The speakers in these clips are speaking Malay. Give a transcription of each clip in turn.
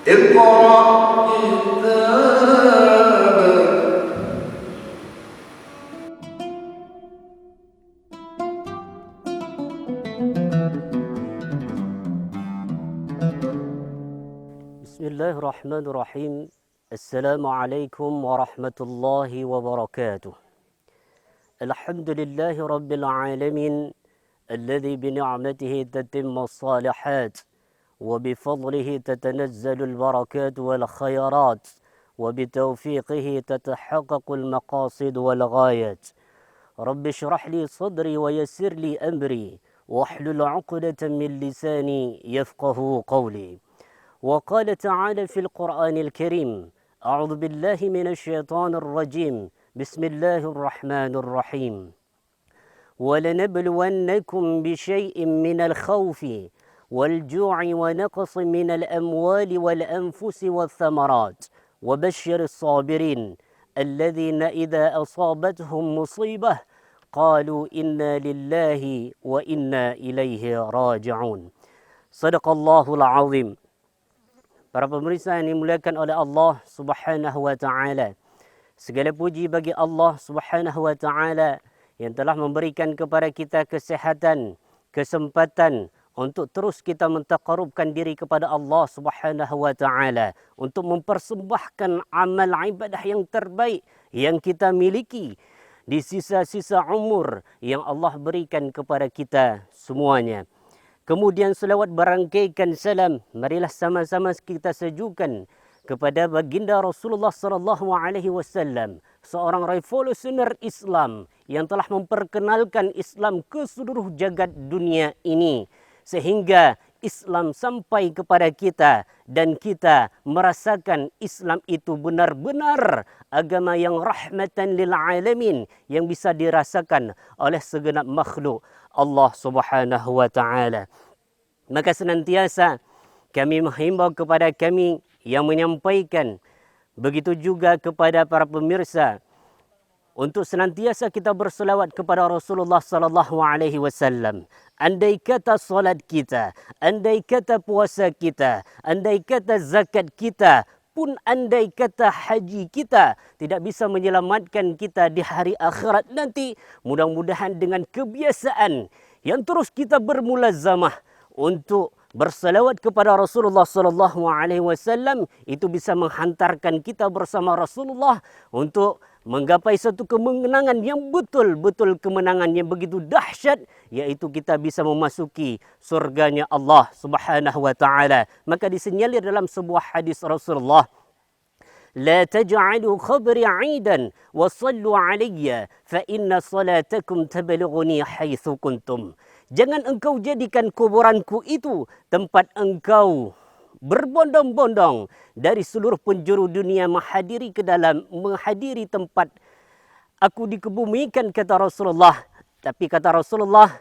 اقرأ كتابك. بسم الله الرحمن الرحيم. السلام عليكم ورحمة الله وبركاته. الحمد لله رب العالمين الذي بنعمته تتم الصالحات وبفضله تتنزل البركات والخيرات وبتوفيقه تتحقق المقاصد والغايات. رب اشرح لي صدري ويسر لي أمري واحلل عقدة من لساني يفقه قولي. وقال تعالى في القرآن الكريم: أعوذ بالله من الشيطان الرجيم، بسم الله الرحمن الرحيم. ولنبلونكم بشيء من الخوف والجوع ونقص من الأموال والأنفس والثمرات وبشر الصابرين الذين إذا أصابتهم مصيبة قالوا إنا لله وإنا إليه راجعون. صدق الله العظيم. Para pemirsa yang dimuliakan oleh Allah Subhanahu wa taala. Segala puji bagi Allah Subhanahu wa taala yang telah memberikan kepada kita kesehatan, kesempatan untuk terus kita mentaqarrubkan diri kepada Allah Subhanahu wa taala, untuk mempersembahkan amal ibadah yang terbaik yang kita miliki di sisa-sisa umur yang Allah berikan kepada kita semuanya. Kemudian selawat berangkaikan salam, marilah sama-sama kita sejukan kepada baginda Rasulullah sallallahu alaihi wasallam, seorang revolusioner Islam yang telah memperkenalkan Islam ke seluruh jagat dunia ini, sehingga Islam sampai kepada kita dan kita merasakan Islam itu benar-benar agama yang rahmatan lil alamin, yang bisa dirasakan oleh segenap makhluk Allah Subhanahu wa taala. Maka senantiasa kami menghimbau kepada kami yang menyampaikan, begitu juga kepada para pemirsa, untuk senantiasa kita berselawat kepada Rasulullah sallallahu alaihi wasallam. Andai kata solat kita, andai kata puasa kita, andai kata zakat kita, pun andai kata haji kita tidak bisa menyelamatkan kita di hari akhirat nanti, mudah-mudahan dengan kebiasaan yang terus kita bermulazamah untuk berselawat kepada Rasulullah sallallahu alaihi wasallam, itu bisa menghantarkan kita bersama Rasulullah untuk menggapai satu kemenangan yang betul-betul kemenangan yang begitu dahsyat, yaitu kita bisa memasuki surganya Allah Subhanahu wa taala. Maka disinyalir dalam sebuah hadis Rasulullah, لا تجعلوا خبري عيدا وصلوا علي فإن صلاتكم تبلغني حيث كنتم. Jangan engkau jadikan kuburanku itu tempat engkau berbondong-bondong dari seluruh penjuru dunia menghadiri tempat aku dikebumikan, kata Rasulullah. Tapi kata Rasulullah,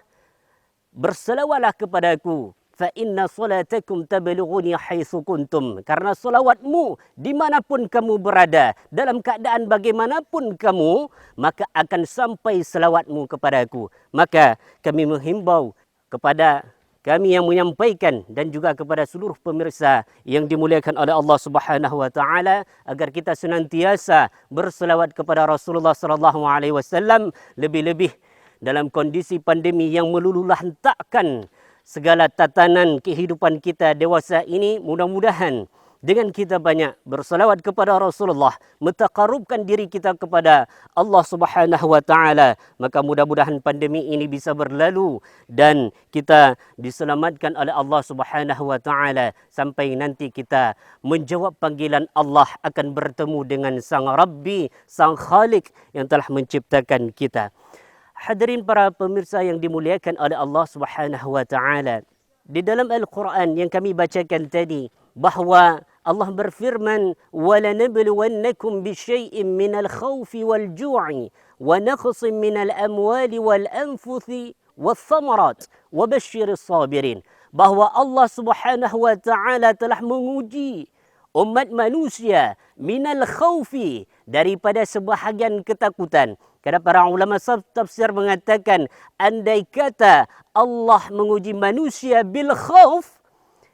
berselawatlah kepadaku, fa inna salatakum tablughuni haitsu kuntum, karena selawatmu dimanapun kamu berada, dalam keadaan bagaimanapun kamu, maka akan sampai selawatmu kepadaku. Maka kami menghimbau kepada kami yang menyampaikan dan juga kepada seluruh pemirsa yang dimuliakan oleh Allah Subhanahu wa taala, agar kita senantiasa berselawat kepada Rasulullah sallallahu alaihi wasallam, lebih-lebih dalam kondisi pandemi yang meluluhlantakkan segala tatanan kehidupan kita dewasa ini. Mudah-mudahan dengan kita banyak berselawat kepada Rasulullah, mentaqarrubkan diri kita kepada Allah Subhanahu wa taala, maka mudah-mudahan pandemi ini bisa berlalu dan kita diselamatkan oleh Allah Subhanahu wa taala sampai nanti kita menjawab panggilan Allah akan bertemu dengan Sang Rabbi, Sang Khalik yang telah menciptakan kita. Hadirin para pemirsa yang dimuliakan oleh Allah Subhanahu wa taala, di dalam Al-Quran yang kami bacakan tadi, bahawa Allah berfirman, وَلَنَبْلُوَنَّكُمْ بِشَيْءٍ مِنَ الْخَوْفِ وَالْجُوعِ وَنَقْصٍ مِنَ الْأَمْوَالِ وَالْأَنْفُسِ وَالثَّمَرَاتِ وَبَشِّرِ الصَّابِرِينَ. Bahawa Allah Subhanahu wa taala telah menguji umat manusia minal khawfi, daripada sebahagian ketakutan. Kerana para ulama tafsir mengatakan, andai kata Allah menguji manusia bil khawf,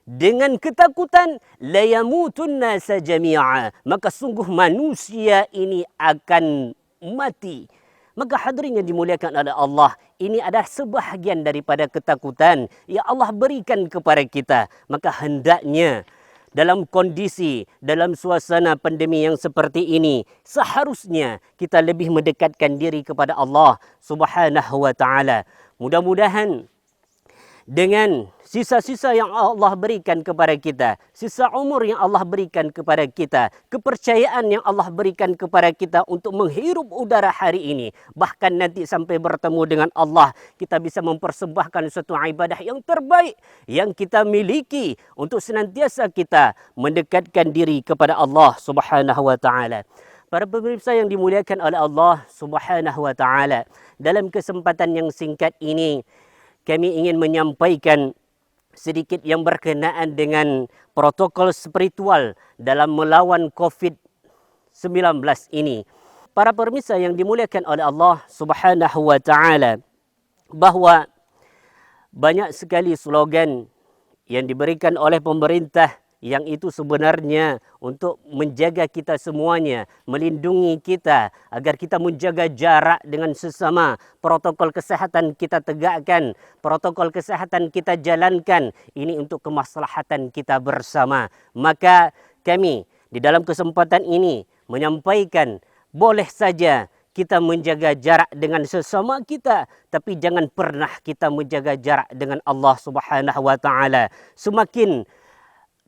dengan ketakutan, layamutunna sajami'a, maka sungguh manusia ini akan mati. Maka hadirin yang dimuliakan oleh Allah, ini adalah sebahagian daripada ketakutan yang Allah berikan kepada kita. Maka hendaknya dalam kondisi, dalam suasana pandemi yang seperti ini, seharusnya kita lebih mendekatkan diri kepada Allah Subhanahu wa taala. Mudah-mudahan dengan sisa-sisa yang Allah berikan kepada kita, sisa umur yang Allah berikan kepada kita, kepercayaan yang Allah berikan kepada kita untuk menghirup udara hari ini, bahkan nanti sampai bertemu dengan Allah, kita bisa mempersembahkan suatu ibadah yang terbaik yang kita miliki untuk senantiasa kita mendekatkan diri kepada Allah Subhanahu wa taala. Para pemirsa yang dimuliakan oleh Allah Subhanahu wa taala, dalam kesempatan yang singkat ini kami ingin menyampaikan sedikit yang berkenaan dengan protokol spiritual dalam melawan COVID-19 ini. Para pemirsa yang dimuliakan oleh Allah Subhanahu wa taala, bahawa banyak sekali slogan yang diberikan oleh pemerintah yang itu sebenarnya untuk menjaga kita semuanya, melindungi kita agar kita menjaga jarak dengan sesama, protokol kesehatan kita tegakkan, protokol kesehatan kita jalankan, ini untuk kemaslahatan kita bersama. Maka kami di dalam kesempatan ini menyampaikan, boleh saja kita menjaga jarak dengan sesama kita, tapi jangan pernah kita menjaga jarak dengan Allah Subhanahu wa taala. Semakin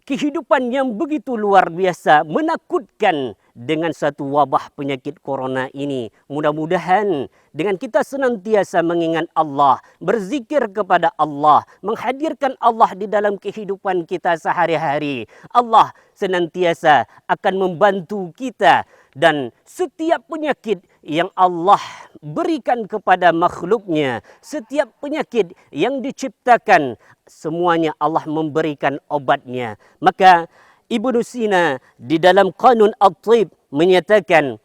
kehidupan yang begitu luar biasa, menakutkan dengan satu wabah penyakit corona ini. Mudah-mudahan dengan kita senantiasa mengingat Allah, berzikir kepada Allah, menghadirkan Allah di dalam kehidupan kita sehari-hari, Allah senantiasa akan membantu kita, dan setiap penyakit yang Allah berikan kepada makhluknya, setiap penyakit yang diciptakan, semuanya Allah memberikan obatnya. Maka Ibnu Sina di dalam Qanun At-Tib menyatakan,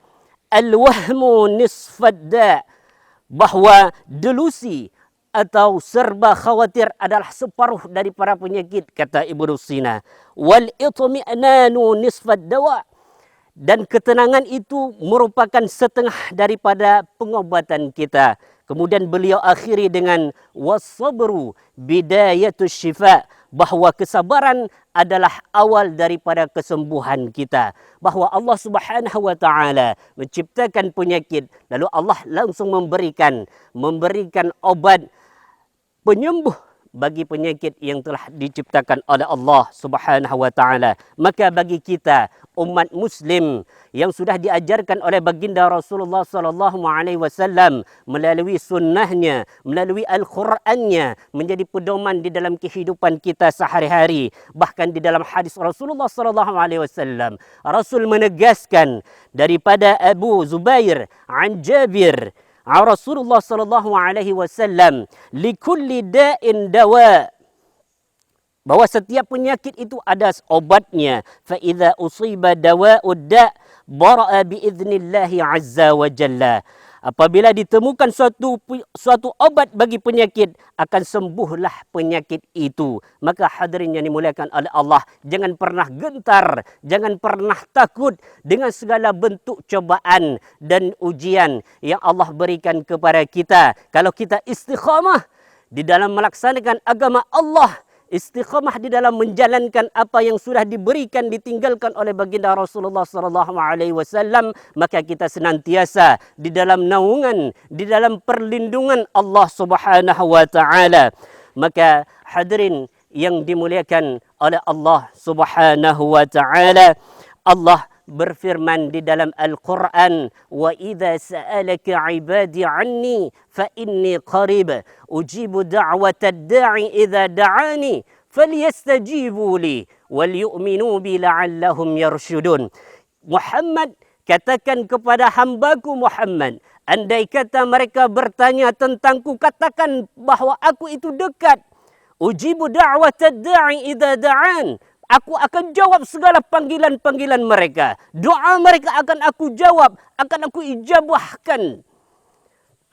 al-wahmu nisfad da', bahawa delusi atau serba khawatir adalah separuh daripada penyakit, kata Ibnu Sina. Wal itmi'nanu nisfad dawa', dan ketenangan itu merupakan setengah daripada pengobatan kita. Kemudian beliau akhiri dengan was-sabru bidayatus syifa', bahawa kesabaran adalah awal daripada kesembuhan kita. Bahawa Allah Subhanahu wa taala menciptakan penyakit, lalu Allah langsung memberikan obat penyembuh bagi penyakit yang telah diciptakan oleh Allah Subhanahu wa taala. Maka bagi kita umat muslim yang sudah diajarkan oleh baginda Rasulullah sallallahu alaihi wasallam melalui sunnahnya, melalui Al-Qur'annya, menjadi pedoman di dalam kehidupan kita sehari-hari. Bahkan di dalam hadis Rasulullah sallallahu alaihi wasallam, Rasul menegaskan daripada Abu Zubair an Jabir Rasulullah sallallahu alaihi wasallam, likulli da'in dawa', bahwa setiap penyakit itu ada obatnya. Fa idza usiba dawa'ud da' bara'a bi idznillah azza wa jalla. Apabila ditemukan suatu obat bagi penyakit, akan sembuhlah penyakit itu. Maka hadirin yang dimuliakan oleh Allah, jangan pernah gentar, jangan pernah takut dengan segala bentuk cobaan dan ujian yang Allah berikan kepada kita. Kalau kita istiqamah di dalam melaksanakan agama Allah, istiqamah di dalam menjalankan apa yang sudah diberikan, ditinggalkan oleh baginda Rasulullah sallallahu alaihi wasallam, maka kita senantiasa di dalam naungan, di dalam perlindungan Allah Subhanahu wa taala. Maka hadirin yang dimuliakan oleh Allah Subhanahu wa taala, Allah berfirman di dalam Al-Quran, wa idza sa'alaka 'ibadi 'anni fa inni qarib ujibu da'watad da'i idza da'ani falyastajibu li wal yu'minu bi la'allahum yarshudun. Muhammad, katakan kepada hambaku Muhammad, andai kata mereka bertanya tentangku, katakan bahawa aku itu dekat. Ujibu da'watad da'i idza da'an, aku akan jawab segala panggilan-panggilan mereka. Doa mereka akan aku jawab, akan aku ijabahkan.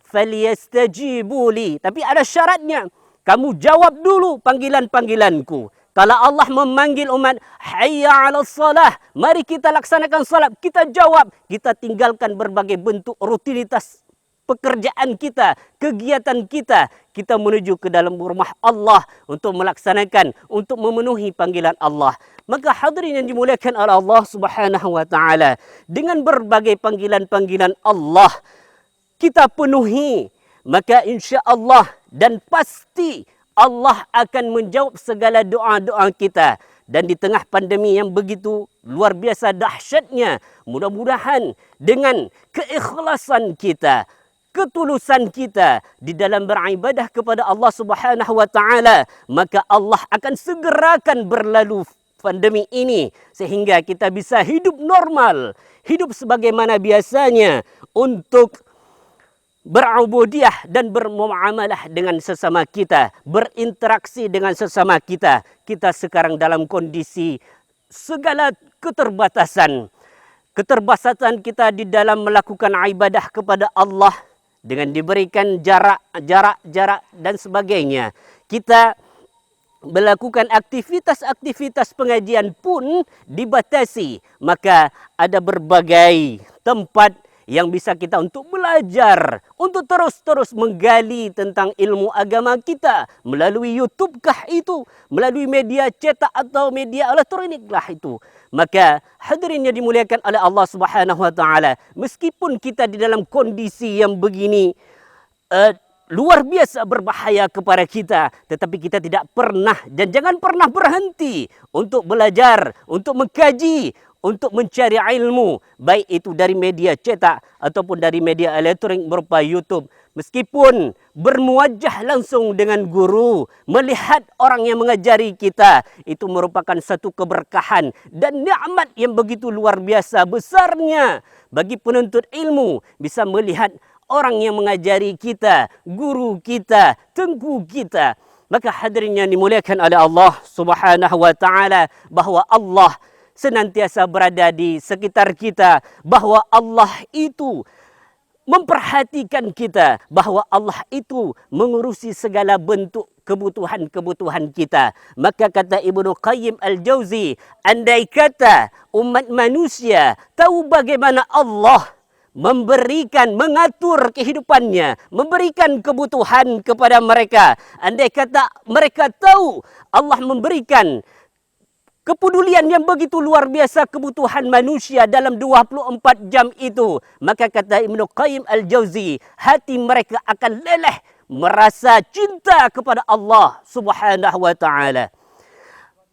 Falyastajibu li, tapi ada syaratnya. Kamu jawab dulu panggilan-panggilanku. Kalau Allah memanggil umat, hayya 'alas salah, mari kita laksanakan salat, kita jawab, kita tinggalkan berbagai bentuk rutinitas pekerjaan kita, kegiatan kita, kita menuju ke dalam rumah Allah untuk melaksanakan, untuk memenuhi panggilan Allah. Maka hadirin yang dimuliakan oleh Allah Subhanahu wa taala, dengan berbagai panggilan-panggilan Allah kita penuhi, maka insya-Allah dan pasti Allah akan menjawab segala doa-doa kita. Dan di tengah pandemi yang begitu luar biasa dahsyatnya, mudah-mudahan dengan keikhlasan kita, ketulusan kita di dalam beribadah kepada Allah Subhanahu wa taala, maka Allah akan segerakan berlalu pandemi ini sehingga kita bisa hidup normal, hidup sebagaimana biasanya untuk berubudiyah dan bermuamalah dengan sesama kita, berinteraksi dengan sesama kita. Kita sekarang dalam kondisi segala keterbatasan. Keterbatasan kita di dalam melakukan ibadah kepada Allah dengan diberikan jarak dan sebagainya. Kita melakukan aktivitas-aktivitas pengajian pun dibatasi. Maka ada berbagai tempat yang bisa kita untuk belajar, untuk terus-terus menggali tentang ilmu agama kita melalui YouTube kah itu, melalui media cetak atau media elektronik lah itu. Maka hadirin yang dimuliakan oleh Allah Subhanahu wa taala, meskipun kita di dalam kondisi yang begini luar biasa berbahaya kepada kita, tetapi kita tidak pernah dan jangan pernah berhenti untuk belajar, untuk mengkaji, untuk mencari ilmu, baik itu dari media cetak ataupun dari media elektronik berupa YouTube. Meskipun bermuajah langsung dengan guru, melihat orang yang mengajari kita, itu merupakan satu keberkahan dan nikmat yang begitu luar biasa besarnya bagi penuntut ilmu, bisa melihat orang yang mengajari kita, guru kita, tengku kita. Maka hadirin yang dimuliakan oleh Allah Subhanahu wa taala, bahwa Allah senantiasa berada di sekitar kita, bahwa Allah itu memperhatikan kita, bahwa Allah itu mengurusi segala bentuk kebutuhan-kebutuhan kita. Maka kata Ibnu Qayyim Al-Jauzi, andai kata umat manusia tahu bagaimana Allah memberikan, mengatur kehidupannya, memberikan kebutuhan kepada mereka, andai kata mereka tahu Allah memberikan kepedulian yang begitu luar biasa kebutuhan manusia dalam 24 jam itu, maka kata Ibnu Qayyim Al-Jauzi, hati mereka akan leleh merasa cinta kepada Allah Subhanahu wa taala.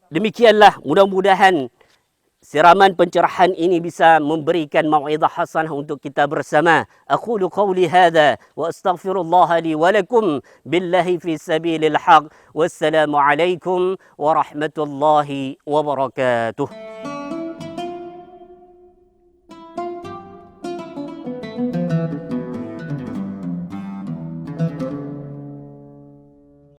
Demikianlah, mudah-mudahan siraman pencerahan ini bisa memberikan mau'izah hasanah untuk kita bersama. Aqulu qawli hadha wa astaghfirullah li wa lakum billahi fi sabilil haq. Wassalamu alaikum warahmatullahi wabarakatuh.